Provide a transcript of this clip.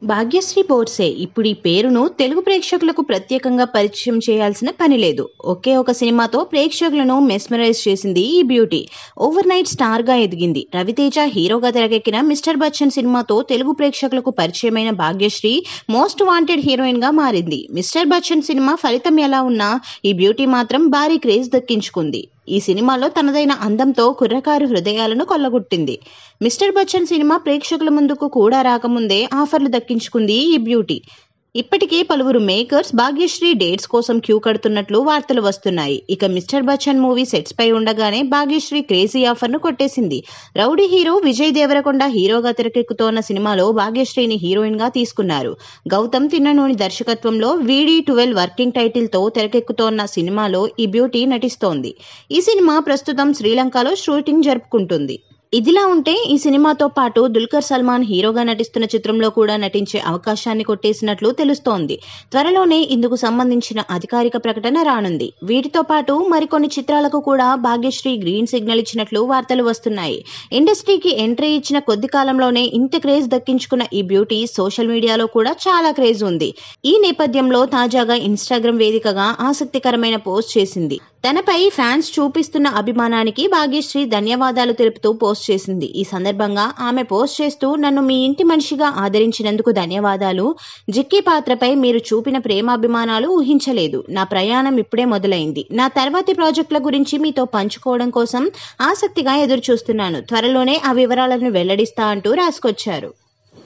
భాగ్యశ్రీ బోర్సే ఇప్పుడు ఈ పేరును తెలుగు ప్రేక్షకులకు ప్రత్యేకంగా పరిచయం చేయాల్సిన పని లేదు. ఒకే ఒక సినిమాతో ప్రేక్షకులను మెస్మరైజ్ చేసింది ఈ బ్యూటీ. ఓవర్ నైట్ స్టార్ గా ఎదిగింది. రవితేజ హీరోగా తెరకెక్కిన మిస్టర్ బచ్చన్ సినిమాతో తెలుగు ప్రేక్షకులకు పరిచయమైన భాగ్యశ్రీ మోస్ట్ వాంటెడ్ హీరోయిన్ గా మారింది. మిస్టర్ బచ్చన్ సినిమా ఫలితం ఎలా ఉన్నా ఈ బ్యూటీ మాత్రం భారీ క్రేజ్ దక్కించుకుంది. ఈ సినిమాలో తనదైన అందంతో కుర్రకారు హృదయాలను కొల్లగొట్టింది. మిస్టర్ బచ్చన్ సినిమా ప్రేక్షకుల ముందుకు కూడా రాకముందే ఆఫర్లు దక్కించుకుంది ఈ బ్యూటీ. ఇప్పటికే పలువురు మేకర్స్ భాగ్యశ్రీ డేట్స్ కోసం క్యూ కడుతున్నట్లు వార్తలు వస్తున్నాయి. ఇక మిస్టర్ బచ్చన్ మూవీ సెట్స్ పై ఉండగానే భాగ్యశ్రీ క్రేజీ ఆఫర్ ను కొట్టేసింది. రౌడీ హీరో విజయ్ దేవరకొండ హీరోగా తెరకెక్కుతోన్న సినిమాలో భాగ్యశ్రీని హీరోయిన్ గా తీసుకున్నారు. గౌతమ్ తిన్ననూని దర్శకత్వంలో VD12 వర్కింగ్ టైటిల్ తో తెరకెక్కుతోన్న సినిమాలో ఈ బ్యూటీ నటిస్తోంది. ఈ సినిమా ప్రస్తుతం శ్రీలంకలో షూటింగ్ జరుపుకుంటుంది. ఇదిలా ఉంటే ఈ సినిమాతో పాటు దుల్కర్ సల్మాన్ హీరోగా నటిస్తున్న చిత్రంలో కూడా నటించే అవకాశాన్ని కొట్టేసినట్లు తెలుస్తోంది. త్వరలోనే ఇందుకు సంబంధించిన అధికారిక ప్రకటన రానుంది. వీటితో పాటు మరికొన్ని చిత్రాలకు కూడా భాగ్యశ్రీ గ్రీన్ సిగ్నల్ ఇచ్చినట్లు వార్తలు వస్తున్నాయి. ఇండస్ట్రీకి ఎంట్రీ ఇచ్చిన కొద్ది కాలంలోనే ఇంత క్రేజ్ దక్కించుకున్న ఈ బ్యూటీ సోషల్ మీడియాలో కూడా చాలా క్రేజ్ ఉంది. ఈ నేపథ్యంలో తాజాగా ఇన్స్టాగ్రామ్ వేదికగా ఆసక్తికరమైన పోస్ట్ చేసింది. తనపై ఫ్యాన్స్ చూపిస్తున్న అభిమానానికి భాగ్యశ్రీ ధన్యవాదాలు తెలుపుతూ పోస్ట్ చేసింది. ఈ సందర్భంగా ఆమె పోస్ట్ చేస్తూ, నన్ను మీ ఇంటి మనిషిగా ఆదరించినందుకు ధన్యవాదాలు. జిక్కీ పాత్రపై మీరు చూపిన ప్రేమాభిమానాలు ఊహించలేదు. నా ప్రయాణం ఇప్పుడే మొదలైంది. నా తర్వాతి ప్రాజెక్టుల గురించి మీతో పంచుకోవడం కోసం ఆసక్తిగా ఎదురు చూస్తున్నాను. త్వరలోనే ఆ వివరాలను వెల్లడిస్తా అంటూ రాసుకొచ్చారు.